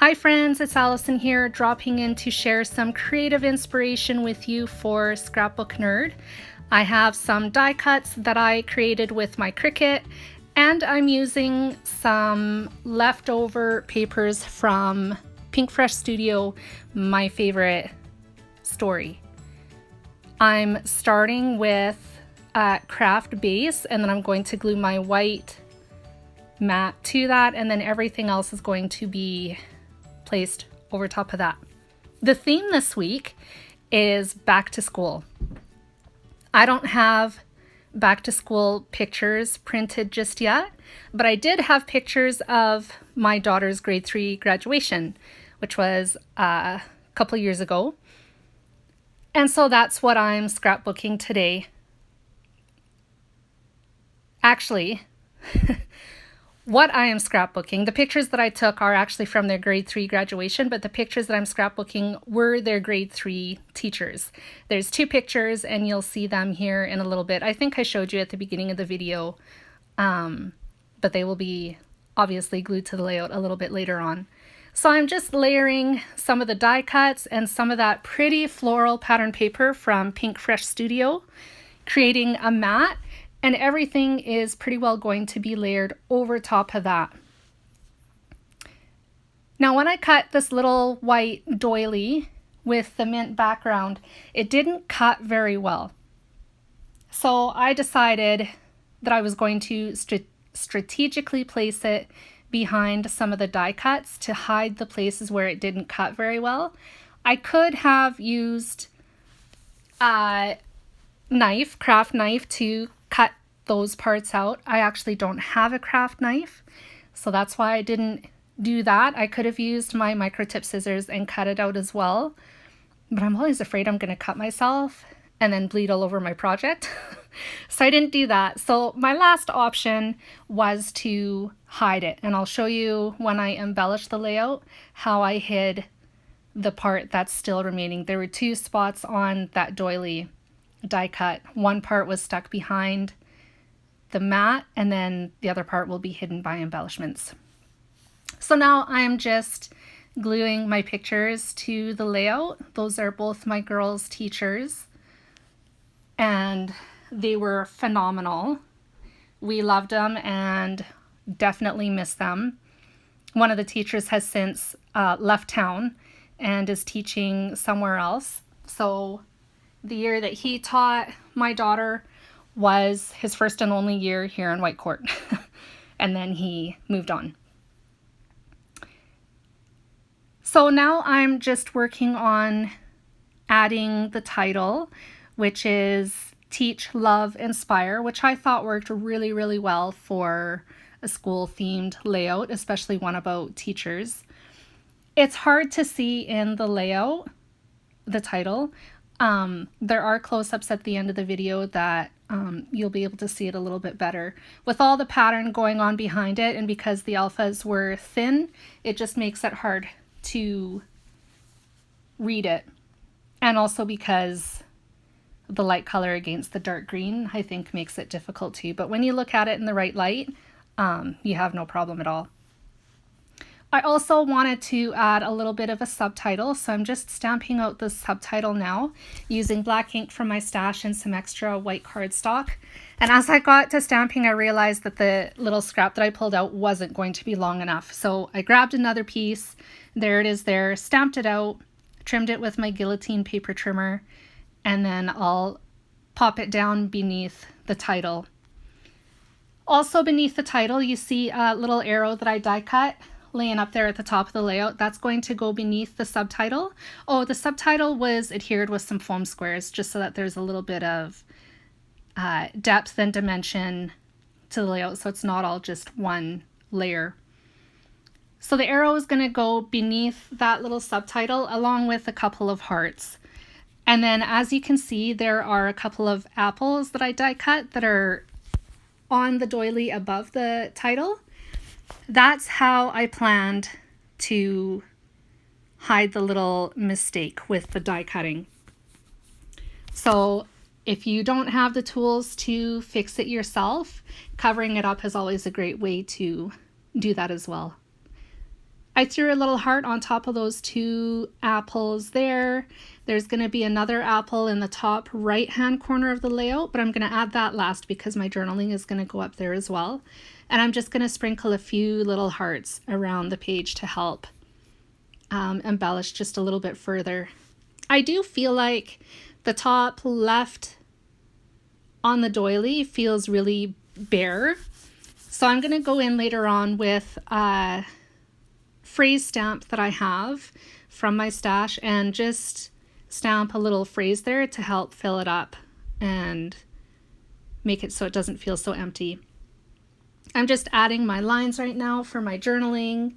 Hi friends, it's Allison here, dropping in to share some creative inspiration with you for Scrapbook Nerd. I have some die cuts that I created with my Cricut, and I'm using some leftover papers from Pinkfresh Studio, my favorite story. I'm starting with a craft base, and then I'm going to glue my white mat to that, and then everything else is going to be placed over top of that. The theme this week is back to school. I don't have back to school pictures printed just yet, but I did have pictures of my daughter's grade 3 graduation, which was a couple years ago. And so that's what I'm scrapbooking today. Actually, what I am scrapbooking, the pictures that I took are actually from their grade 3 graduation, but the pictures that I'm scrapbooking were their grade 3 teachers. There's 2 pictures and you'll see them here in a little bit. I think I showed you at the beginning of the video, but they will be obviously glued to the layout a little bit later on. So I'm just layering some of the die cuts and some of that pretty floral pattern paper from Pinkfresh Studio, creating a mat. And everything is pretty well going to be layered over top of that. Now, when I cut this little white doily with the mint background, it didn't cut very well. So I decided that I was going to strategically place it behind some of the die cuts to hide the places where it didn't cut very well. I could have used a knife, craft knife, to cut those parts out. I actually don't have a craft knife, so that's why I didn't do that. I could have used my micro tip scissors and cut it out as well, but I'm always afraid I'm going to cut myself and then bleed all over my project. So I didn't do that. So my last option was to hide it, and I'll show you when I embellish the layout how I hid the part that's still remaining. There were 2 spots on that doily die cut. One part was stuck behind the mat, and then the other part will be hidden by embellishments. So now I'm just gluing my pictures to the layout. Those are both my girls' teachers, and they were phenomenal. We loved them and definitely miss them. One of the teachers has since left town and is teaching somewhere else. So the year that he taught my daughter was his first and only year here in Whitecourt. And then he moved on. So now I'm just working on adding the title, which is Teach, Love, Inspire, which I thought worked really, really well for a school themed layout, especially one about teachers. It's hard to see in the layout, the title. There are close-ups at the end of the video that you'll be able to see it a little bit better. With all the pattern going on behind it, and because the alphas were thin, it just makes it hard to read it. And also because the light color against the dark green, I think, makes it difficult too. But when you look at it in the right light, you have no problem at all. I also wanted to add a little bit of a subtitle, so I'm just stamping out the subtitle now using black ink from my stash and some extra white cardstock. And as I got to stamping, I realized that the little scrap that I pulled out wasn't going to be long enough. So I grabbed another piece, there it is there, stamped it out, trimmed it with my guillotine paper trimmer, and then I'll pop it down beneath the title. Also beneath the title, you see a little arrow that I die cut laying up there at the top of the layout. That's going to go beneath the subtitle. Oh, the subtitle was adhered with some foam squares just so that there's a little bit of depth and dimension to the layout, so it's not all just one layer. So the arrow is going to go beneath that little subtitle along with a couple of hearts. And then as you can see, there are a couple of apples that I die cut that are on the doily above the title. That's how I planned to hide the little mistake with the die cutting. So if you don't have the tools to fix it yourself, covering it up is always a great way to do that as well. I threw a little heart on top of those 2 apples there. There's going to be another apple in the top right hand corner of the layout, but I'm going to add that last because my journaling is going to go up there as well. And I'm just going to sprinkle a few little hearts around the page to help embellish just a little bit further. I do feel like the top left on the doily feels really bare. So I'm going to go in later on with a phrase stamp that I have from my stash and just stamp a little phrase there to help fill it up and make it so it doesn't feel so empty. I'm just adding my lines right now for my journaling.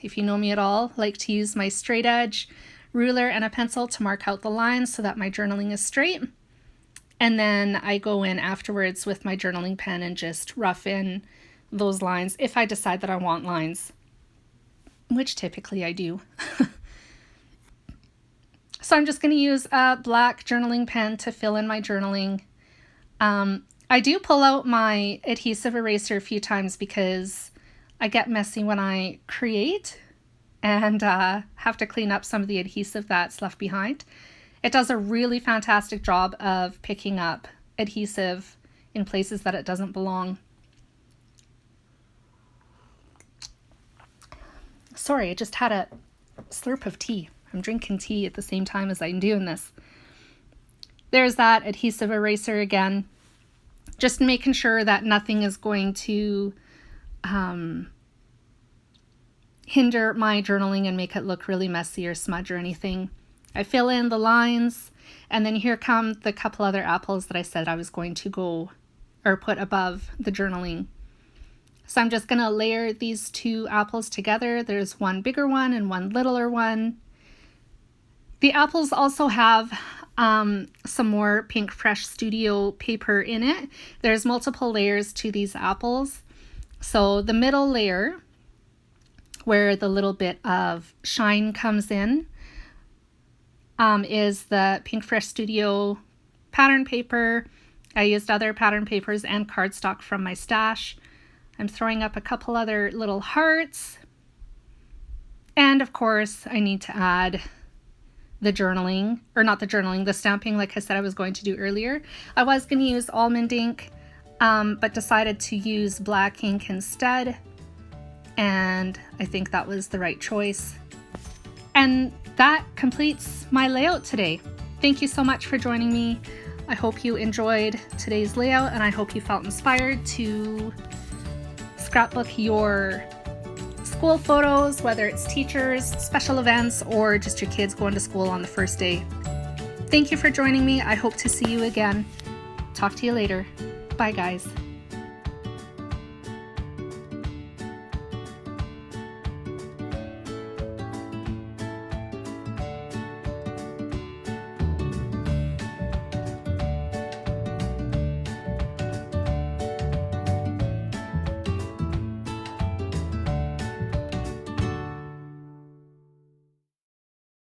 If you know me at all, like to use my straight edge ruler and a pencil to mark out the lines so that my journaling is straight. And then I go in afterwards with my journaling pen and just rough in those lines if I decide that I want lines, which typically I do. So I'm just going to use a black journaling pen to fill in my journaling. I do pull out my adhesive eraser a few times because I get messy when I create and have to clean up some of the adhesive that's left behind. It does a really fantastic job of picking up adhesive in places that it doesn't belong. Sorry, I just had a slurp of tea. I'm drinking tea at the same time as I'm doing this. There's that adhesive eraser again. Just making sure that nothing is going to hinder my journaling and make it look really messy or smudge or anything. I fill in the lines, and then here come the couple other apples that I said I was going to go or put above the journaling. So I'm just going to layer these 2 apples together. There's one bigger one and one littler one. The apples also have some more Pinkfresh Studio paper in it. There's multiple layers to these apples. So the middle layer, where the little bit of shine comes in, is the Pinkfresh Studio pattern paper. I used other pattern papers and cardstock from my stash. I'm throwing up a couple other little hearts. And of course, I need to add the journaling, or not the journaling, the stamping like I said I was going to do earlier. I was going to use almond ink, but decided to use black ink instead. And I think that was the right choice. And that completes my layout today. Thank you so much for joining me. I hope you enjoyed today's layout and I hope you felt inspired to scrapbook your school photos, whether it's teachers, special events, or just your kids going to school on the first day. Thank you for joining me. I hope to see you again. Talk to you later. Bye, guys.